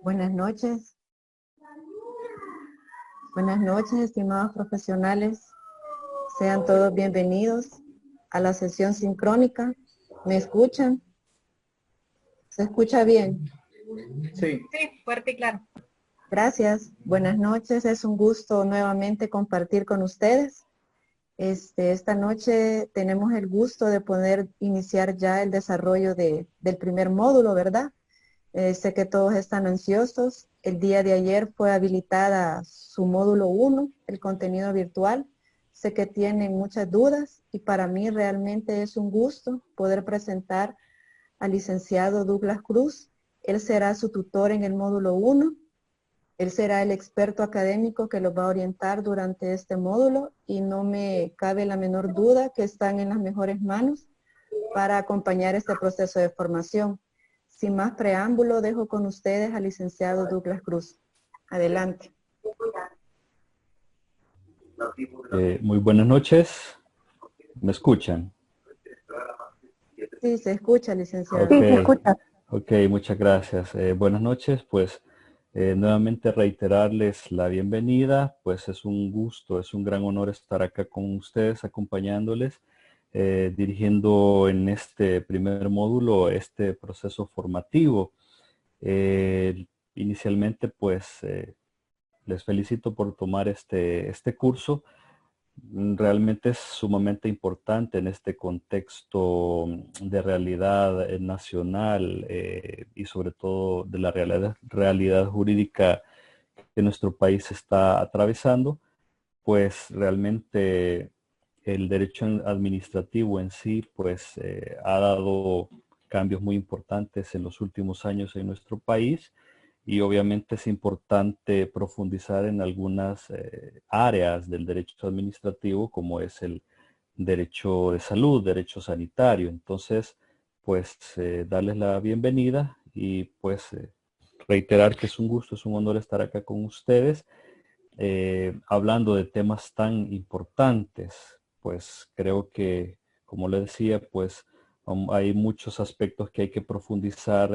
Buenas noches. Buenas noches, estimados profesionales. Sean todos bienvenidos a la sesión sincrónica. ¿Me escuchan? ¿Se escucha bien? Sí. Sí, fuerte y claro. Gracias. Buenas noches. Es un gusto nuevamente compartir con ustedes. Esta noche tenemos el gusto de poder iniciar ya el desarrollo del primer módulo, ¿verdad? Sé que todos están ansiosos. El día de ayer fue habilitada su módulo 1, el contenido virtual. Sé que tienen muchas dudas y para mí realmente es un gusto poder presentar al licenciado Douglas Cruz. Él será su tutor en el módulo 1. Él será el experto académico que los va a orientar durante este módulo y no me cabe la menor duda que están en las mejores manos para acompañar este proceso de formación. Sin más preámbulo, dejo con ustedes al licenciado Douglas Cruz. Adelante. Muy buenas noches. ¿Me escuchan? Sí, se escucha, licenciado. Sí, se escucha. Ok, muchas gracias. Buenas noches, pues nuevamente reiterarles la bienvenida, pues es un gusto, es un gran honor estar acá con ustedes, acompañándoles, dirigiendo en este primer módulo este proceso formativo. Inicialmente, pues les felicito por tomar este curso. Realmente es sumamente importante en este contexto de realidad nacional y sobre todo de la realidad jurídica que nuestro país está atravesando, pues realmente el derecho administrativo en sí pues ha dado cambios muy importantes en los últimos años en nuestro país y obviamente es importante profundizar en algunas áreas del derecho administrativo como es el derecho de salud, derecho sanitario. Entonces, pues darles la bienvenida y pues reiterar que es un gusto, es un honor estar acá con ustedes hablando de temas tan importantes. Pues creo que, como le decía, pues hay muchos aspectos que hay que profundizar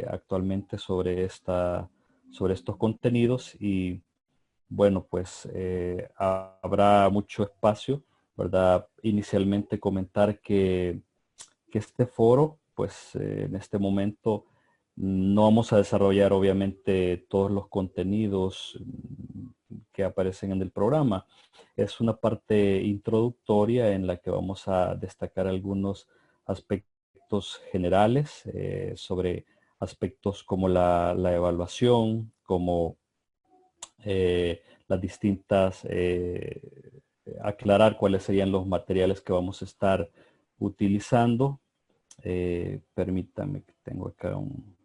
actualmente sobre estos contenidos y bueno, pues habrá mucho espacio, ¿verdad? Inicialmente comentar que este foro, pues en este momento no vamos a desarrollar obviamente todos los contenidos que aparecen en el programa. Es una parte introductoria en la que vamos a destacar algunos aspectos generales sobre aspectos como la evaluación, como las distintas, aclarar cuáles serían los materiales que vamos a estar utilizando. Permítame que tengo acá un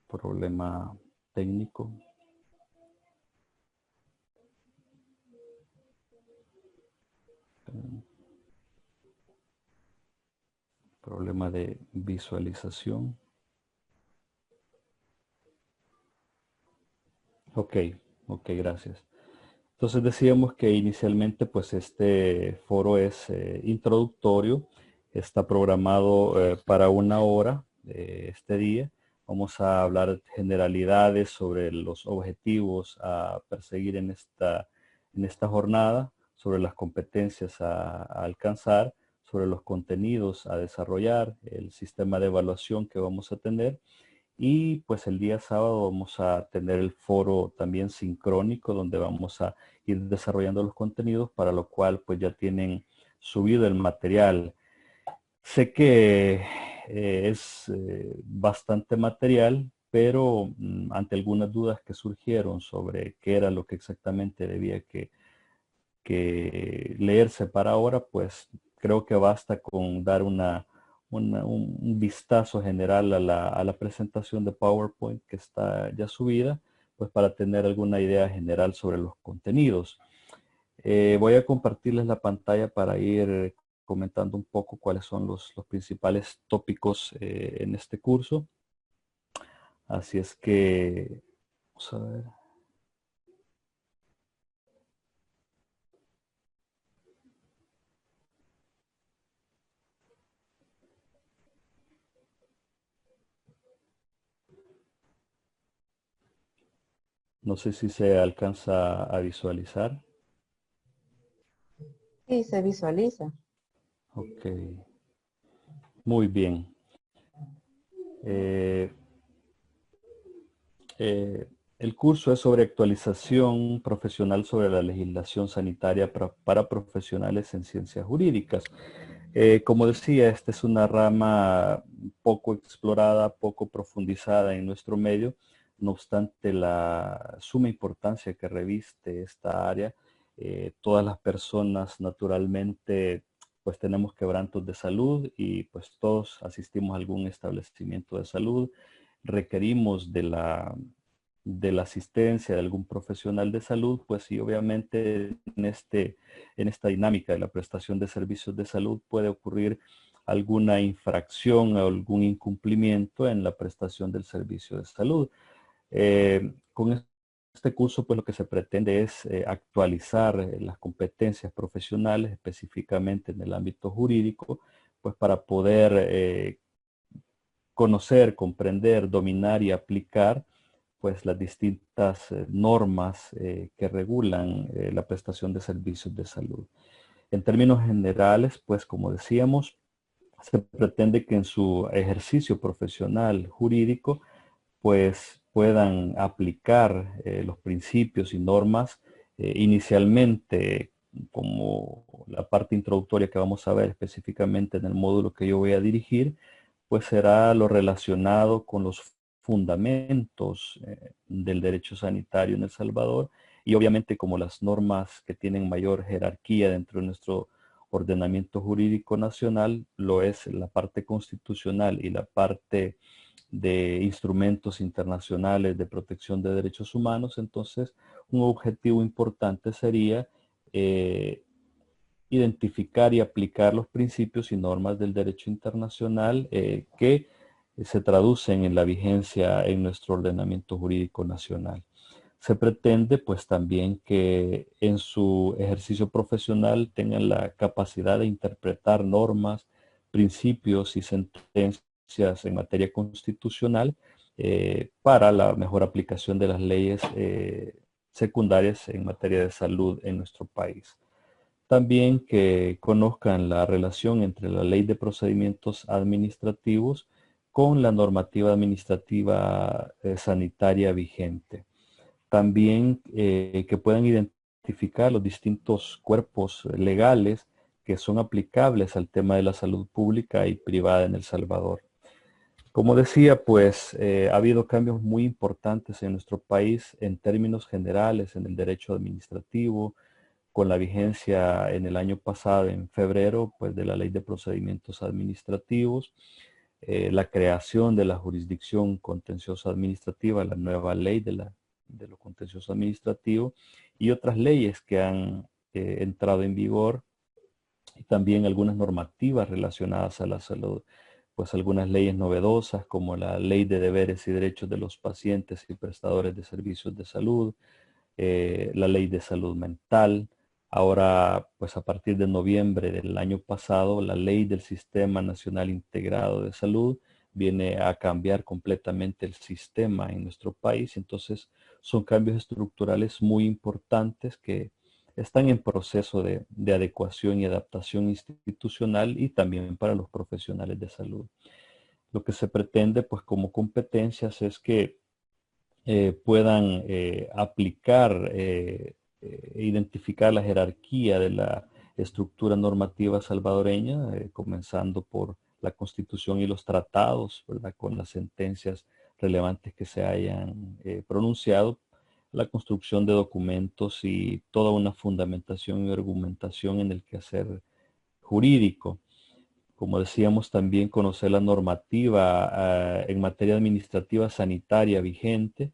problema técnico. Problema de visualización. Ok, gracias. Entonces decíamos que inicialmente pues este foro es introductorio, está programado para 1 hora este día. Vamos a hablar generalidades sobre los objetivos a perseguir en esta jornada, sobre las competencias a alcanzar, sobre los contenidos a desarrollar, el sistema de evaluación que vamos a tener. Y pues el día sábado vamos a tener el foro también sincrónico donde vamos a ir desarrollando los contenidos, para lo cual pues ya tienen subido el material. Sé que es bastante material, pero ante algunas dudas que surgieron sobre qué era lo que exactamente debía que leerse para ahora, pues creo que basta con dar un vistazo general a la presentación de PowerPoint que está ya subida, pues para tener alguna idea general sobre los contenidos. Voy a compartirles la pantalla para ir comentando un poco cuáles son los principales tópicos en este curso. Así es que, vamos a ver. No sé si se alcanza a visualizar. Sí, se visualiza. Ok, muy bien. Eh, eh, el curso es sobre actualización profesional sobre la legislación sanitaria para profesionales en ciencias jurídicas. Como decía, esta es una rama poco explorada, poco profundizada en nuestro medio. No obstante la suma importancia que reviste esta área, todas las personas naturalmente pues tenemos quebrantos de salud y pues todos asistimos a algún establecimiento de salud, requerimos de la asistencia de algún profesional de salud, pues sí, obviamente en esta dinámica de la prestación de servicios de salud puede ocurrir alguna infracción o algún incumplimiento en la prestación del servicio de salud. Con este curso, pues lo que se pretende es actualizar las competencias profesionales, específicamente en el ámbito jurídico, pues para poder conocer, comprender, dominar y aplicar pues las distintas normas que regulan la prestación de servicios de salud. En términos generales, pues como decíamos, se pretende que en su ejercicio profesional jurídico pues puedan aplicar los principios y normas inicialmente como la parte introductoria que vamos a ver específicamente en el módulo que yo voy a dirigir, pues será lo relacionado con los fundamentos del derecho sanitario en El Salvador y obviamente como las normas que tienen mayor jerarquía dentro de nuestro ordenamiento jurídico nacional, lo es la parte constitucional y la parte de instrumentos internacionales de protección de derechos humanos. Entonces, un objetivo importante sería identificar y aplicar los principios y normas del derecho internacional que se traducen en la vigencia en nuestro ordenamiento jurídico nacional. Se pretende pues también que en su ejercicio profesional tengan la capacidad de interpretar normas, principios y sentencias en materia constitucional para la mejor aplicación de las leyes secundarias en materia de salud en nuestro país. También que conozcan la relación entre la ley de procedimientos administrativos con la normativa administrativa sanitaria vigente. También que puedan identificar los distintos cuerpos legales que son aplicables al tema de la salud pública y privada en El Salvador. Como decía, pues ha habido cambios muy importantes en nuestro país en términos generales en el derecho administrativo, con la vigencia en el año pasado, en febrero, pues de la Ley de Procedimientos Administrativos, la creación de la jurisdicción contenciosa administrativa, la nueva ley de lo contencioso administrativo y otras leyes que han entrado en vigor y también algunas normativas relacionadas a la salud, pues algunas leyes novedosas como la Ley de Deberes y Derechos de los Pacientes y Prestadores de Servicios de Salud, la Ley de Salud Mental. Ahora, pues a partir de noviembre del año pasado, la Ley del Sistema Nacional Integrado de Salud viene a cambiar completamente el sistema en nuestro país. Entonces, son cambios estructurales muy importantes que están en proceso de adecuación y adaptación institucional y también para los profesionales de salud. Lo que se pretende, pues como competencias, es que puedan aplicar e identificar la jerarquía de la estructura normativa salvadoreña, comenzando por la Constitución y los tratados, ¿verdad? Con las sentencias relevantes que se hayan pronunciado, la construcción de documentos y toda una fundamentación y argumentación en el quehacer jurídico. Como decíamos, también conocer la normativa en materia administrativa sanitaria vigente,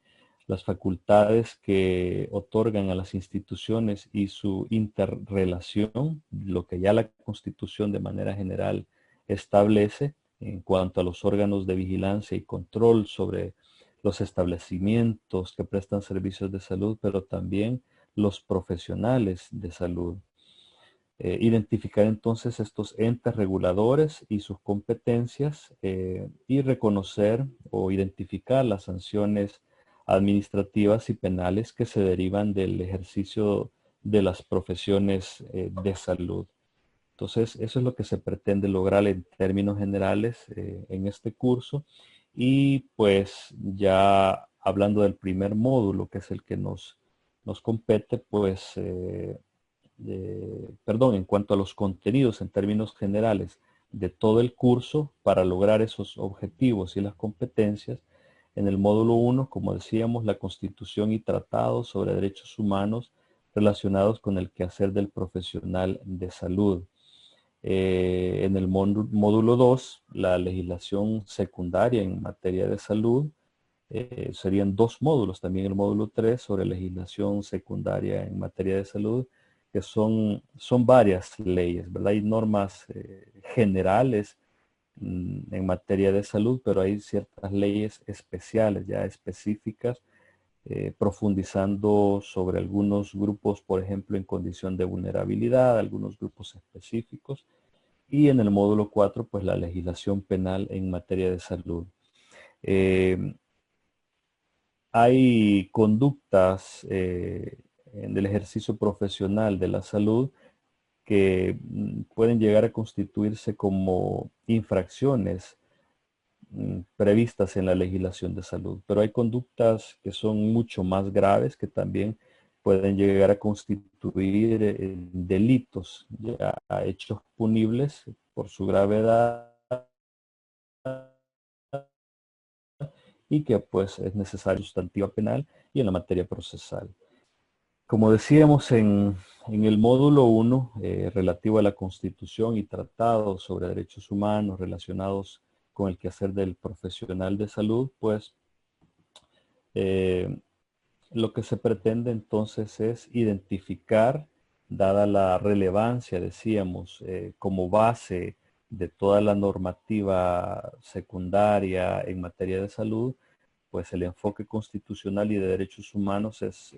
las facultades que otorgan a las instituciones y su interrelación, lo que ya la Constitución de manera general establece en cuanto a los órganos de vigilancia y control sobre los establecimientos que prestan servicios de salud, pero también los profesionales de salud. Identificar entonces estos entes reguladores y sus competencias y reconocer o identificar las sanciones administrativas y penales que se derivan del ejercicio de las profesiones de salud. Entonces, eso es lo que se pretende lograr en términos generales en este curso. Y pues ya hablando del primer módulo, que es el que nos compete, pues, perdón, en cuanto a los contenidos en términos generales de todo el curso, para lograr esos objetivos y las competencias, en el módulo 1, como decíamos, la Constitución y tratados sobre derechos humanos relacionados con el quehacer del profesional de salud. En el módulo 2, la legislación secundaria en materia de salud. Serían 2 módulos, también el módulo 3 sobre legislación secundaria en materia de salud, que son varias leyes, ¿verdad? Hay normas generales en materia de salud, pero hay ciertas leyes especiales, ya específicas, profundizando sobre algunos grupos, por ejemplo, en condición de vulnerabilidad, algunos grupos específicos. Y en el módulo 4, pues la legislación penal en materia de salud. Hay conductas en el ejercicio profesional de la salud que pueden llegar a constituirse como infracciones previstas en la legislación de salud, pero hay conductas que son mucho más graves que también pueden llegar a constituir delitos, ya hechos punibles por su gravedad, y que pues es necesario sustantiva penal y en la materia procesal. Como decíamos en el módulo 1, relativo a la Constitución y tratados sobre derechos humanos relacionados con el quehacer del profesional de salud, pues lo que se pretende entonces es identificar, dada la relevancia, decíamos, como base de toda la normativa secundaria en materia de salud, pues el enfoque constitucional y de derechos humanos es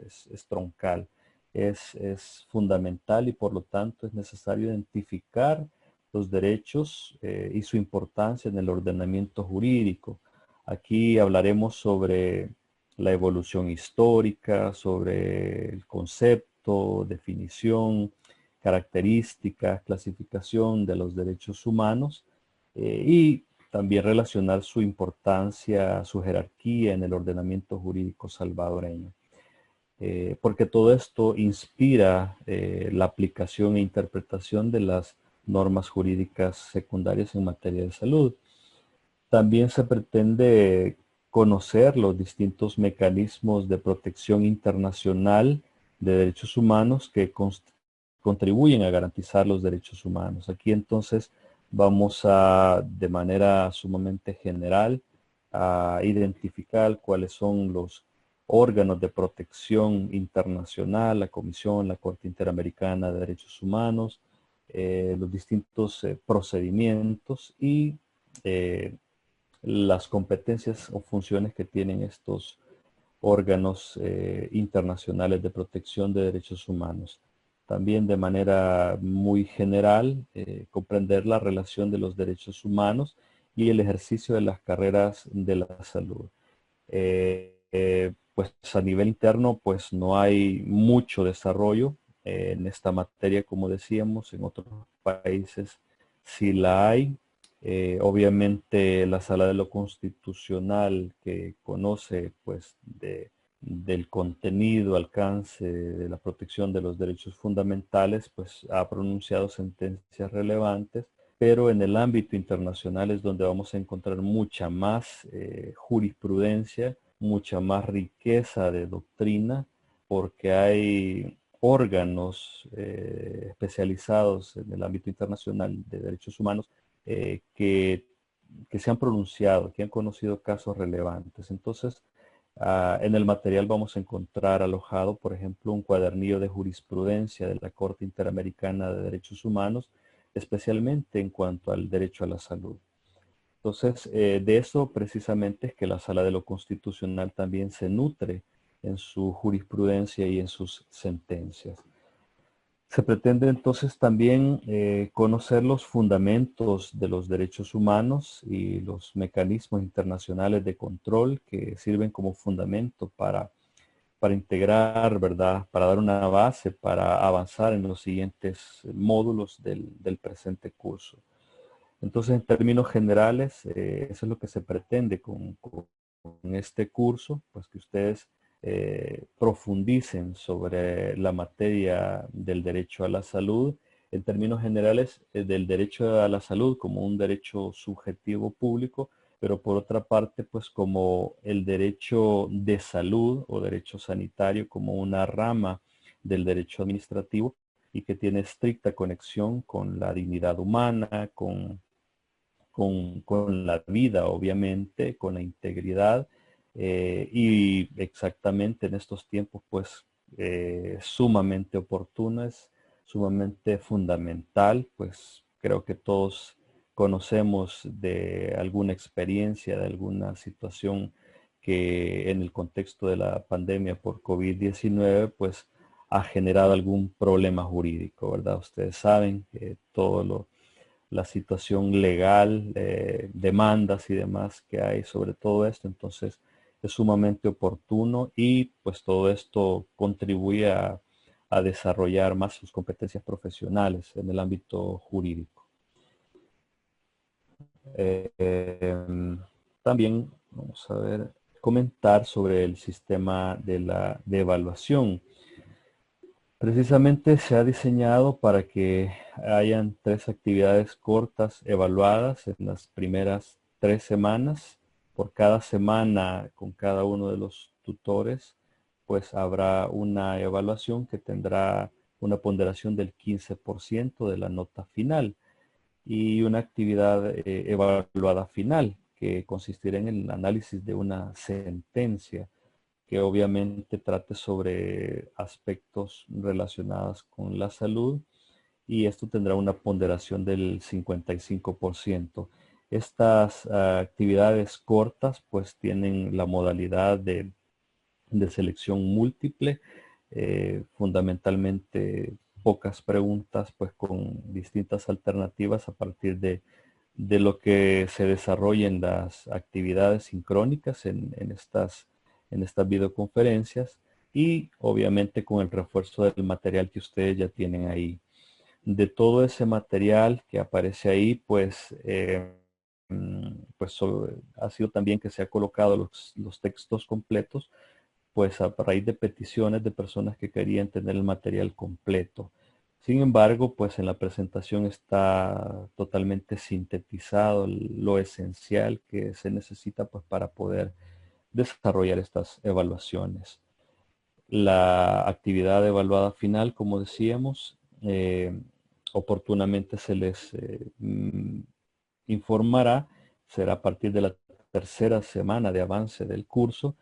troncal, es fundamental, y por lo tanto es necesario identificar los derechos y su importancia en el ordenamiento jurídico. Aquí hablaremos sobre la evolución histórica, sobre el concepto, definición, características, clasificación de los derechos humanos, y también relacionar su importancia, su jerarquía en el ordenamiento jurídico salvadoreño. Porque todo esto inspira la aplicación e interpretación de las normas jurídicas secundarias en materia de salud. También se pretende conocer los distintos mecanismos de protección internacional de derechos humanos que contribuyen a garantizar los derechos humanos. Aquí entonces vamos a, de manera sumamente general, a identificar cuáles son los órganos de protección internacional, la Comisión, la Corte Interamericana de Derechos Humanos, los distintos procedimientos y las competencias o funciones que tienen estos órganos internacionales de protección de derechos humanos. También de manera muy general, comprender la relación de los derechos humanos y el ejercicio de las carreras de la salud. Pues a nivel interno, pues no hay mucho desarrollo en esta materia, como decíamos. En otros países sí la hay. Obviamente la Sala de lo Constitucional, que conoce pues del contenido, alcance de la protección de los derechos fundamentales, pues ha pronunciado sentencias relevantes, pero en el ámbito internacional es donde vamos a encontrar mucha más jurisprudencia, mucha más riqueza de doctrina, porque hay órganos especializados en el ámbito internacional de derechos humanos que se han pronunciado, que han conocido casos relevantes. Entonces, en el material vamos a encontrar alojado, por ejemplo, un cuadernillo de jurisprudencia de la Corte Interamericana de Derechos Humanos, especialmente en cuanto al derecho a la salud. Entonces, de eso precisamente es que la Sala de lo Constitucional también se nutre en su jurisprudencia y en sus sentencias. Se pretende entonces también conocer los fundamentos de los derechos humanos y los mecanismos internacionales de control que sirven como fundamento para integrar, ¿verdad? Para dar una base, para avanzar en los siguientes módulos del presente curso. Entonces, en términos generales, eso es lo que se pretende con este curso, pues que ustedes profundicen sobre la materia del derecho a la salud, en términos generales, del derecho a la salud como un derecho subjetivo público, pero por otra parte, pues como el derecho de salud o derecho sanitario como una rama del derecho administrativo y que tiene estricta conexión con la dignidad humana, con la vida, obviamente, con la integridad y exactamente en estos tiempos, pues, sumamente oportuno, es sumamente fundamental, pues creo que todos conocemos de alguna experiencia, de alguna situación que en el contexto de la pandemia por COVID-19, pues ha generado algún problema jurídico, ¿verdad? Ustedes saben que la situación legal, demandas y demás que hay sobre todo esto. Entonces es sumamente oportuno y pues todo esto contribuye a desarrollar más sus competencias profesionales en el ámbito jurídico. También vamos a ver, comentar sobre el sistema de evaluación. Precisamente se ha diseñado para que hayan 3 actividades cortas evaluadas en las primeras 3 semanas. Por cada semana con cada uno de los tutores, pues habrá una evaluación que tendrá una ponderación del 15% de la nota final y una actividad evaluada final que consistirá en el análisis de una sentencia que obviamente trate sobre aspectos relacionados con la salud y esto tendrá una ponderación del 55%. Estas actividades cortas pues tienen la modalidad de selección múltiple, fundamentalmente pocas preguntas pues con distintas alternativas a partir de lo que se desarrolla en las actividades sincrónicas en estas videoconferencias y obviamente con el refuerzo del material que ustedes ya tienen ahí. De todo ese material que aparece ahí, pues, ha sido también que se ha colocado los textos completos, pues a raíz de peticiones de personas que querían tener el material completo. Sin embargo, pues en la presentación está totalmente sintetizado lo esencial que se necesita pues para poder desarrollar estas evaluaciones. La actividad evaluada final, como decíamos, oportunamente se les informará, será a partir de la tercera semana de avance del curso,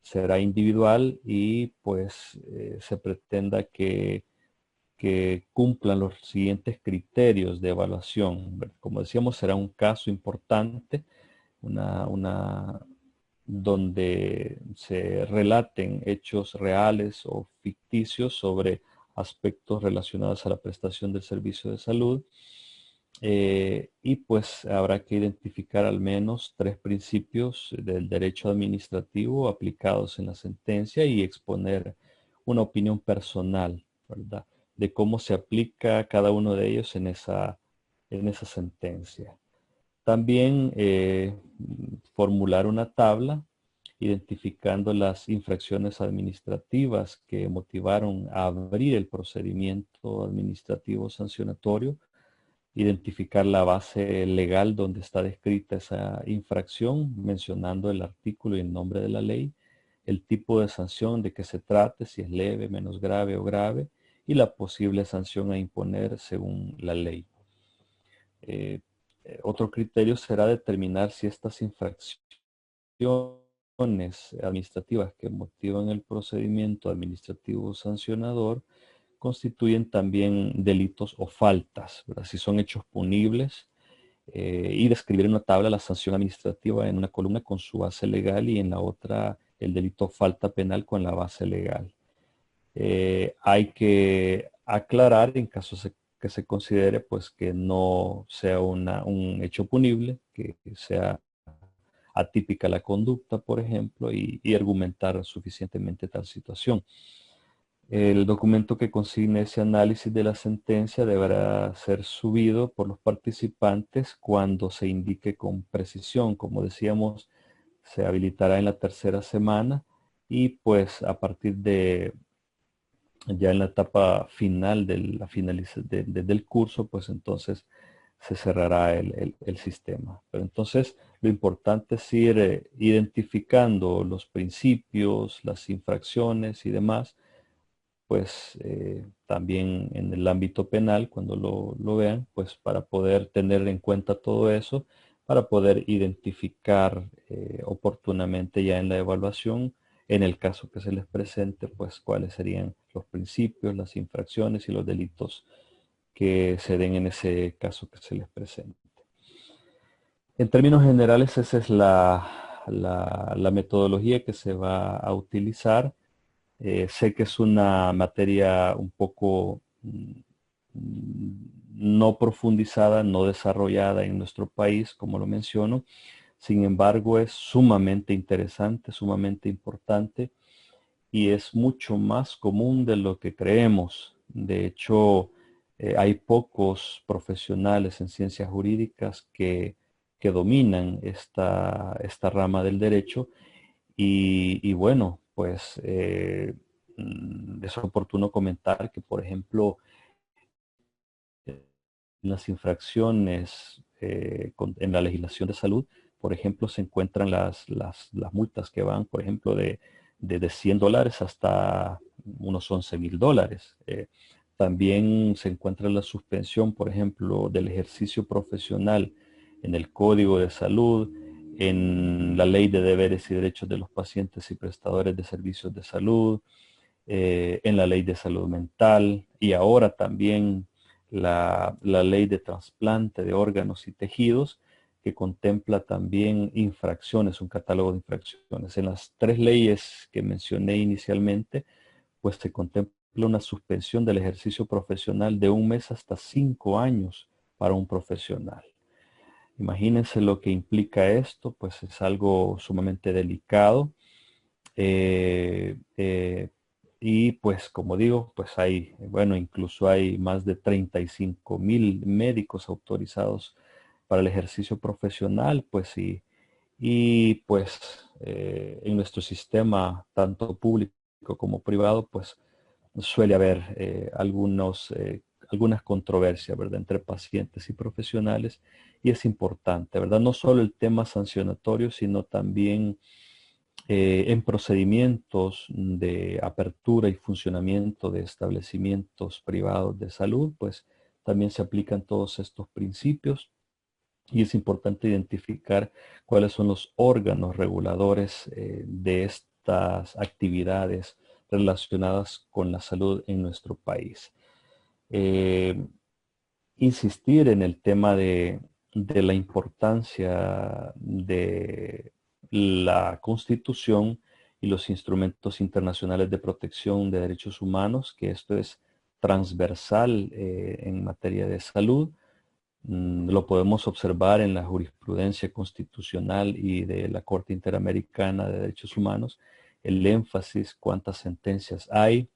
será individual y pues se pretenda que cumplan los siguientes criterios de evaluación. Como decíamos, será un caso importante, una donde se relaten hechos reales o ficticios sobre aspectos relacionados a la prestación del servicio de salud. Y pues habrá que identificar al menos 3 principios del derecho administrativo aplicados en la sentencia y exponer una opinión personal, ¿verdad? De cómo se aplica cada uno de ellos en esa sentencia. También formular una tabla identificando las infracciones administrativas que motivaron a abrir el procedimiento administrativo sancionatorio, identificar la base legal donde está descrita esa infracción, mencionando el artículo y el nombre de la ley, el tipo de sanción de que se trate, si es leve, menos grave o grave, y la posible sanción a imponer según la ley. Otro criterio será determinar si estas infracciones administrativas que motivan el procedimiento administrativo sancionador constituyen también delitos o faltas, ¿verdad? Si son hechos punibles, y describir en una tabla la sanción administrativa en una columna con su base legal y en la otra el delito falta penal con la base legal. Hay que aclarar en caso que se considere pues que no sea un hecho punible, que sea atípica la conducta, por ejemplo, y argumentar suficientemente tal situación. El documento que consigne ese análisis de la sentencia deberá ser subido por los participantes cuando se indique con precisión. Como decíamos, se habilitará en la tercera semana y pues a partir de ya en la etapa final del curso, pues entonces se cerrará el sistema. Pero entonces lo importante es ir identificando los principios, las infracciones y demás, pues también en el ámbito penal, cuando lo vean, pues para poder tener en cuenta todo eso, para poder identificar oportunamente ya en la evaluación, en el caso que se les presente, pues cuáles serían los principios, las infracciones y los delitos que se den en ese caso que se les presente. En términos generales, esa es la metodología que se va a utilizar. Sé que es una materia un poco no profundizada, no desarrollada en nuestro país, como lo menciono. Sin embargo, es sumamente interesante, sumamente importante y es mucho más común de lo que creemos. De hecho, hay pocos profesionales en ciencias jurídicas que dominan esta rama del derecho y bueno, pues es oportuno comentar que, por ejemplo, en las infracciones en la legislación de salud, por ejemplo, se encuentran las multas que van, por ejemplo, de $100 hasta unos $11,000. También se encuentra la suspensión, por ejemplo, del ejercicio profesional en el Código de Salud, en la Ley de Deberes y Derechos de los Pacientes y Prestadores de Servicios de Salud, en la Ley de Salud Mental y ahora también la Ley de Trasplante de Órganos y Tejidos, que contempla también infracciones, un catálogo de infracciones. En las tres leyes que mencioné inicialmente, pues se contempla una suspensión del ejercicio profesional de 1 mes hasta 5 años para un profesional. Imagínense lo que implica esto, pues es algo sumamente delicado. Eh, eh, y pues como digo, pues hay, bueno, incluso hay más de 35,000 médicos autorizados para el ejercicio profesional, pues y pues en nuestro sistema, tanto público como privado, pues suele haber algunas controversias, ¿verdad?, entre pacientes y profesionales, y es importante, ¿verdad? No solo el tema sancionatorio, sino también en procedimientos de apertura y funcionamiento de establecimientos privados de salud, pues también se aplican todos estos principios y es importante identificar cuáles son los órganos reguladores de estas actividades relacionadas con la salud en nuestro país. Eh, insistir en el tema de la importancia de la Constitución y los instrumentos internacionales de protección de derechos humanos, que esto es transversal en materia de salud. Lo podemos observar en la jurisprudencia constitucional y de la Corte Interamericana de Derechos Humanos, el énfasis, cuántas sentencias hay,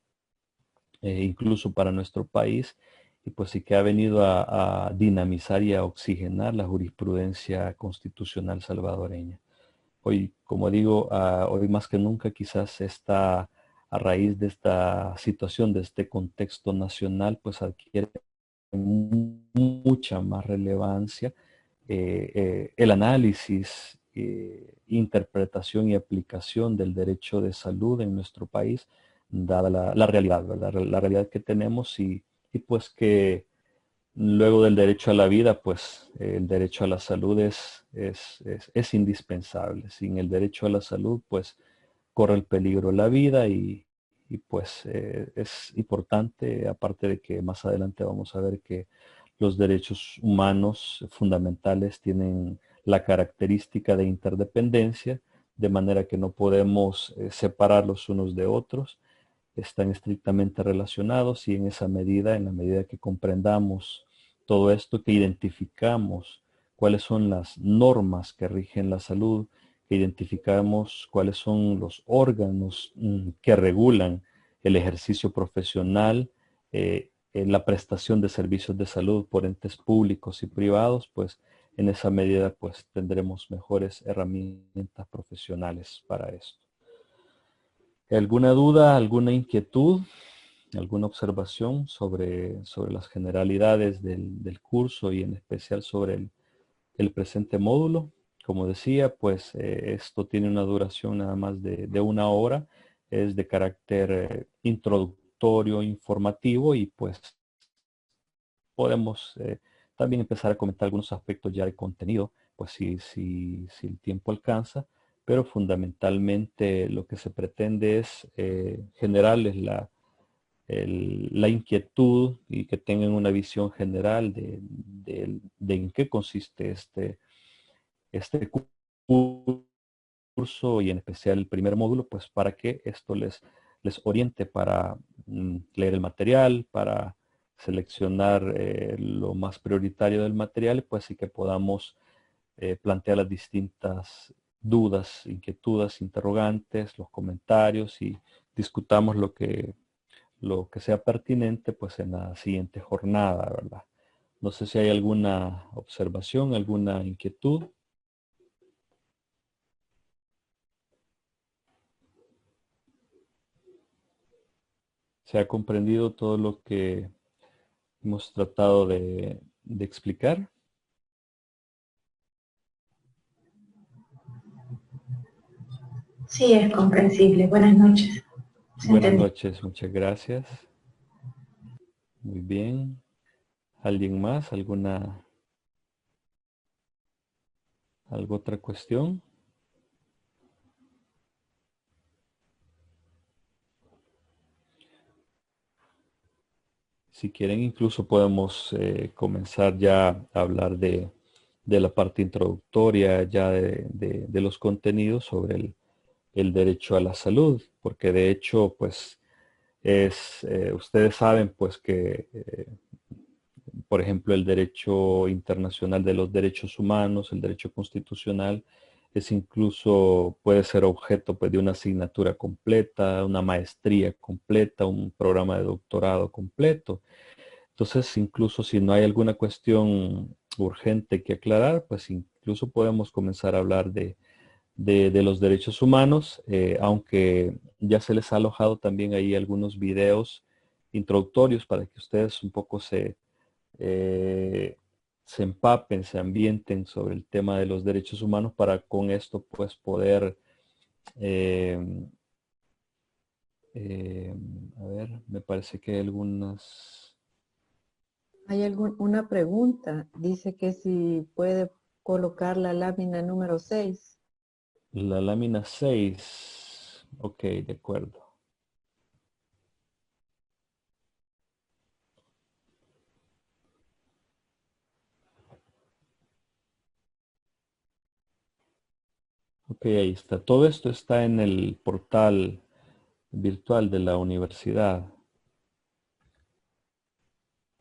incluso para nuestro país, y pues sí que ha venido a dinamizar y a oxigenar la jurisprudencia constitucional salvadoreña. Hoy, como digo, hoy más que nunca quizás está a raíz de esta situación, de este contexto nacional, pues adquiere mucha más relevancia el análisis, interpretación y aplicación del derecho de salud en nuestro país, dada la realidad, ¿verdad? La realidad que tenemos y pues que luego del derecho a la vida, pues el derecho a la salud es indispensable. Sin el derecho a la salud, pues corre el peligro la vida y pues es importante, aparte de que más adelante vamos a ver que los derechos humanos fundamentales tienen la característica de interdependencia, de manera que no podemos separarlos unos de otros. están estrictamente relacionados y en esa medida, en la medida que comprendamos todo esto, que identificamos cuáles son las normas que rigen la salud, que identificamos cuáles son los órganos que regulan el ejercicio profesional, la prestación de servicios de salud por entes públicos y privados, pues en esa medida pues tendremos mejores herramientas profesionales para esto. ¿Alguna duda, alguna inquietud, alguna observación sobre las generalidades del curso y en especial sobre el presente módulo? Como decía, pues esto tiene una duración nada más de 1 hora, es de carácter introductorio, informativo y pues podemos también empezar a comentar algunos aspectos ya de contenido, pues si el tiempo alcanza, pero fundamentalmente lo que se pretende es generarles la inquietud y que tengan una visión general de en qué consiste este curso y en especial el primer módulo, pues para que esto les oriente para leer el material, para seleccionar lo más prioritario del material, pues y que podamos plantear las distintas dudas, inquietudes, interrogantes, los comentarios y discutamos lo que sea pertinente pues en la siguiente jornada, ¿verdad? No sé si hay alguna observación, alguna inquietud. ¿Se ha comprendido todo lo que hemos tratado de explicar? Sí, es comprensible. Buenas noches. Se Buenas entendió. noches, muchas gracias. Muy bien. ¿Alguien más? ¿Alguna otra cuestión? Si quieren, incluso podemos comenzar ya a hablar de la parte introductoria, ya de los contenidos sobre el derecho a la salud, porque de hecho, pues, ustedes saben, pues, que por ejemplo, el derecho internacional de los derechos humanos, el derecho constitucional, es incluso, puede ser objeto pues, de una asignatura completa, una maestría completa, un programa de doctorado completo. Entonces, incluso si no hay alguna cuestión urgente que aclarar, pues incluso podemos comenzar a hablar de los derechos humanos, aunque ya se les ha alojado también ahí algunos videos introductorios para que ustedes un poco eh, se empapen, se ambienten sobre el tema de los derechos humanos para con esto pues poder, eh, eh, a ver, me parece que hay algunas, Hay una pregunta. Dice que si puede colocar la lámina número 6. la lámina 6, ok, de acuerdo. Ok, ahí está. Todo esto está en el portal virtual de la universidad.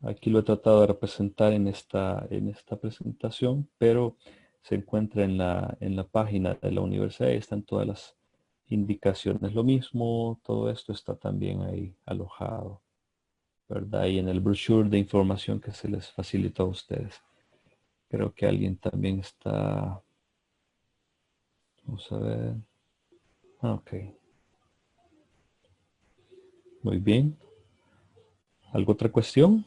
Aquí lo he tratado de representar en esta presentación, pero se encuentra en la página de la universidad. Ahí están todas las indicaciones. Lo mismo, todo esto está también ahí alojado, ¿verdad? Y en el brochure de información que se les facilitó a ustedes. Creo que alguien también está. Vamos a ver. Ok. Muy bien. ¿Alguna otra cuestión?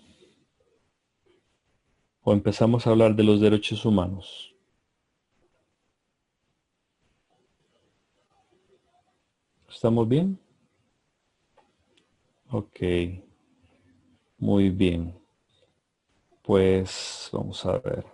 ¿O empezamos a hablar de los derechos humanos? ¿Estamos bien? Ok. Muy bien. Pues vamos a ver.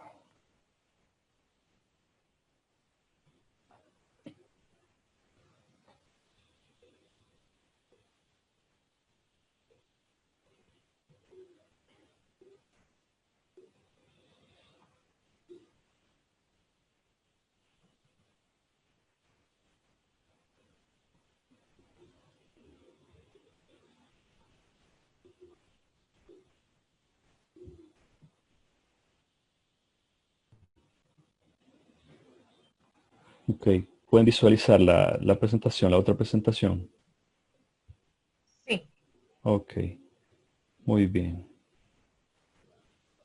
Ok, pueden visualizar la presentación, la otra presentación. Sí. Ok, muy bien.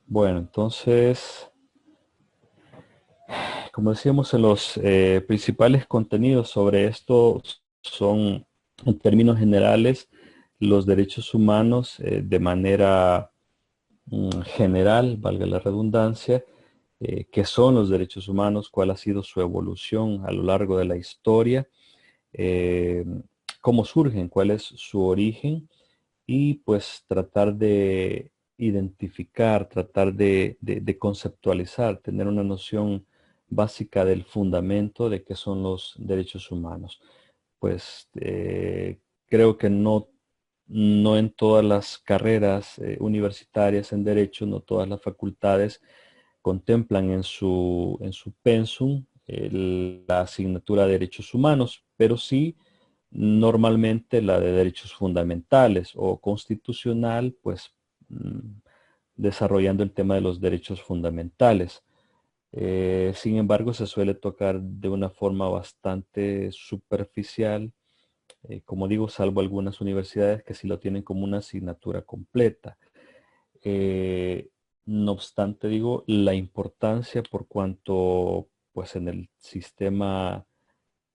Bueno, entonces, como decíamos, en los principales contenidos sobre esto son, en términos generales, los derechos humanos de manera general, valga la redundancia, qué son los derechos humanos, cuál ha sido su evolución a lo largo de la historia, eh, cómo surgen, cuál es su origen y pues tratar de identificar, tratar de conceptualizar, tener una noción básica del fundamento de qué son los derechos humanos. Pues creo que no en todas las carreras universitarias en derecho, no todas las facultades contemplan en su pensum la asignatura de derechos humanos, pero sí normalmente la de derechos fundamentales o constitucional, pues desarrollando el tema de los derechos fundamentales. Sin embargo, se suele tocar de una forma bastante superficial, como digo, salvo algunas universidades que sí lo tienen como una asignatura completa. Eh, no obstante, digo, la importancia por cuanto, pues en el sistema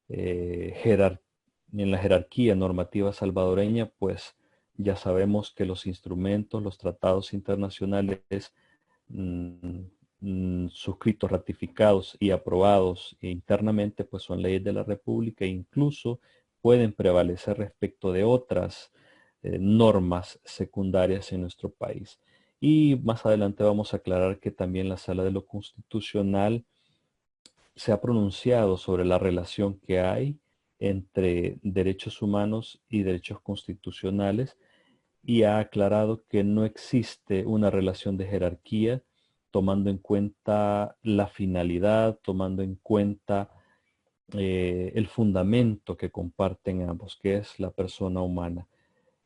en la jerarquía normativa salvadoreña, pues ya sabemos que los instrumentos, los tratados internacionales mm, suscritos, ratificados y aprobados internamente, pues son leyes de la República e incluso pueden prevalecer respecto de otras normas secundarias en nuestro país. Y más adelante vamos a aclarar que también la Sala de lo Constitucional se ha pronunciado sobre la relación que hay entre derechos humanos y derechos constitucionales y ha aclarado que no existe una relación de jerarquía tomando en cuenta la finalidad, tomando en cuenta el fundamento que comparten ambos, que es la persona humana.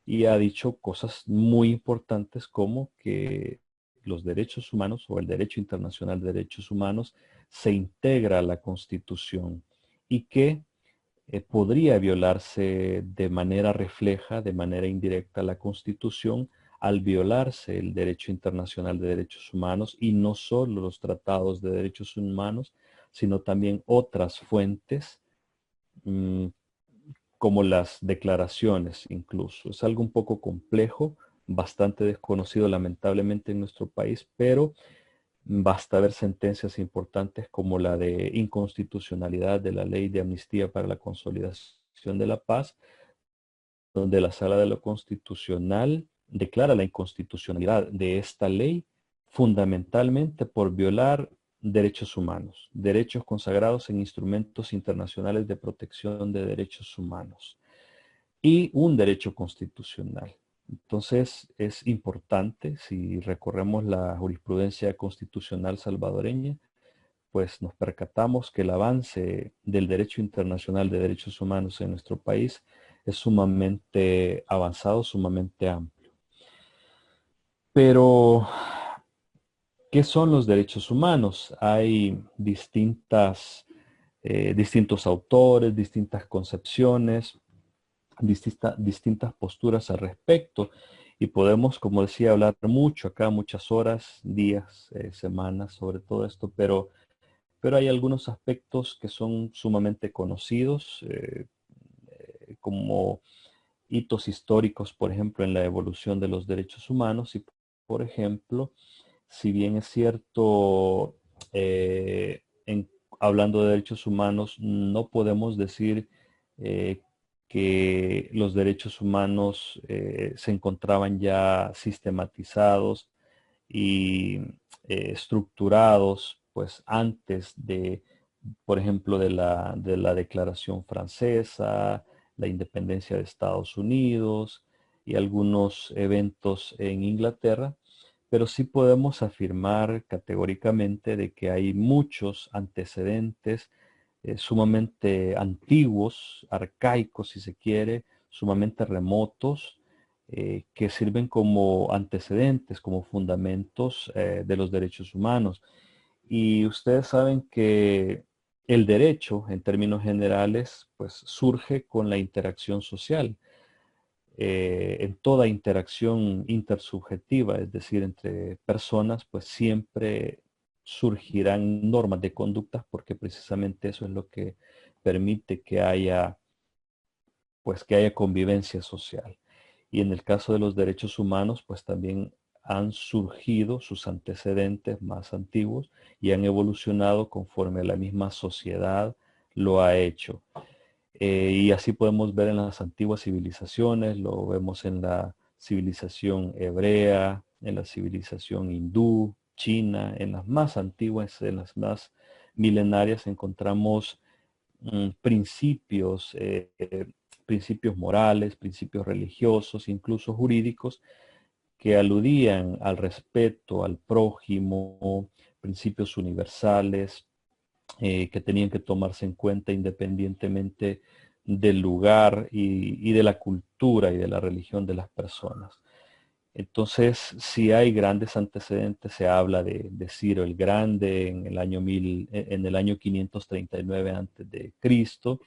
Y ha dicho cosas muy importantes como que los derechos humanos o el derecho internacional de derechos humanos se integra a la Constitución y que podría violarse de manera refleja, de manera indirecta la Constitución al violarse el derecho internacional de derechos humanos y no solo los tratados de derechos humanos, sino también otras fuentes mmm, como las declaraciones incluso. Es algo un poco complejo, bastante desconocido lamentablemente en nuestro país, pero basta ver sentencias importantes como la de inconstitucionalidad de la Ley de Amnistía para la Consolidación de la Paz, donde la Sala de lo Constitucional declara la inconstitucionalidad de esta ley fundamentalmente por violar derechos humanos, derechos consagrados en instrumentos internacionales de protección de derechos humanos y un derecho constitucional. Entonces es importante, si recorremos la jurisprudencia constitucional salvadoreña, pues nos percatamos que el avance del derecho internacional de derechos humanos en nuestro país es sumamente avanzado, sumamente amplio. Pero, ¿qué son los derechos humanos? Hay distintos autores, distintas concepciones, distintas posturas al respecto y podemos, como decía, hablar mucho acá, muchas horas, días, semanas sobre todo esto, pero hay algunos aspectos que son sumamente conocidos, como hitos históricos, por ejemplo, en la evolución de los derechos humanos y, por ejemplo, si bien es cierto, hablando de derechos humanos, no podemos decir eh, que los derechos humanos se encontraban ya sistematizados y estructurados, pues antes de, por ejemplo, de la Declaración Francesa, la independencia de Estados Unidos y algunos eventos en Inglaterra, pero sí podemos afirmar categóricamente de que hay muchos antecedentes sumamente antiguos, arcaicos si se quiere, sumamente remotos, que sirven como antecedentes, como fundamentos de los derechos humanos. Y ustedes saben que el derecho, en términos generales, pues surge con la interacción social. En toda interacción intersubjetiva, es decir, entre personas, pues siempre surgirán normas de conductas porque precisamente eso es lo que permite que haya convivencia social. Y en el caso de los derechos humanos, pues también han surgido sus antecedentes más antiguos y han evolucionado conforme la misma sociedad lo ha hecho. Y así podemos ver en las antiguas civilizaciones, lo vemos en la civilización hebrea, en la civilización hindú, china, en las más antiguas, en las más milenarias encontramos principios, principios morales, principios religiosos, incluso jurídicos, que aludían al respeto al prójimo, principios universales, que tenían que tomarse en cuenta independientemente del lugar y de la cultura y de la religión de las personas. Entonces, si hay grandes antecedentes, se habla de Ciro el Grande en el año 539 antes de Cristo.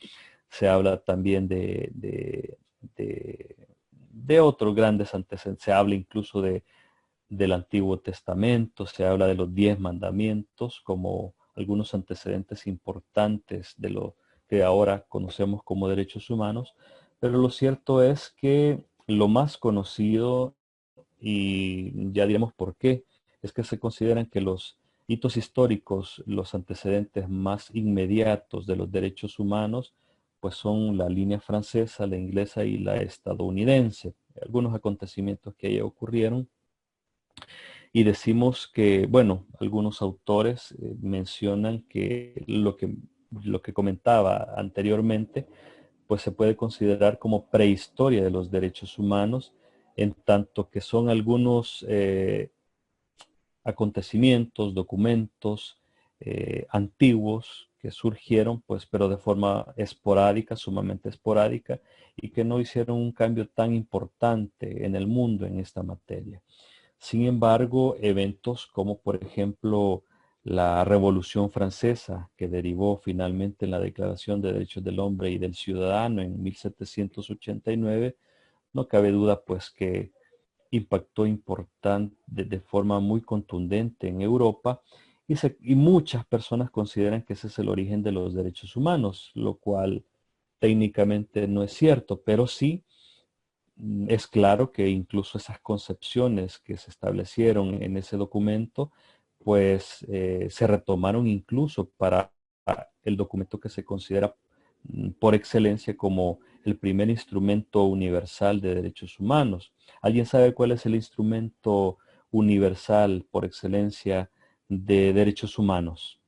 Se habla también de otros grandes antecedentes. Se habla incluso del Antiguo Testamento, se habla de los 10 mandamientos como algunos antecedentes importantes de lo que ahora conocemos como derechos humanos, pero lo cierto es que lo más conocido, y ya diremos por qué, es que se consideran que los hitos históricos, los antecedentes más inmediatos de los derechos humanos, pues son la línea francesa, la inglesa y la estadounidense. Algunos acontecimientos que ahí ocurrieron y decimos que, bueno, algunos autores mencionan que lo que comentaba anteriormente, pues se puede considerar como prehistoria de los derechos humanos, en tanto que son algunos acontecimientos, documentos antiguos que surgieron, pues, pero de forma esporádica, sumamente esporádica, y que no hicieron un cambio tan importante en el mundo en esta materia. Sin embargo, eventos como por ejemplo la Revolución Francesa, que derivó finalmente en la Declaración de Derechos del Hombre y del Ciudadano en 1789, no cabe duda pues que impactó de forma muy contundente en Europa y muchas personas consideran que ese es el origen de los derechos humanos, lo cual técnicamente no es cierto, pero sí es claro que incluso esas concepciones que se establecieron en ese documento, pues se retomaron incluso para el documento que se considera por excelencia como el primer instrumento universal de derechos humanos. ¿Alguien sabe cuál es el instrumento universal por excelencia de derechos humanos?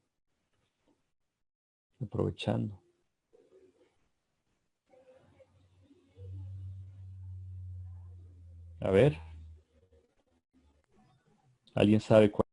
Aprovechando. A ver, ¿alguien sabe cuál?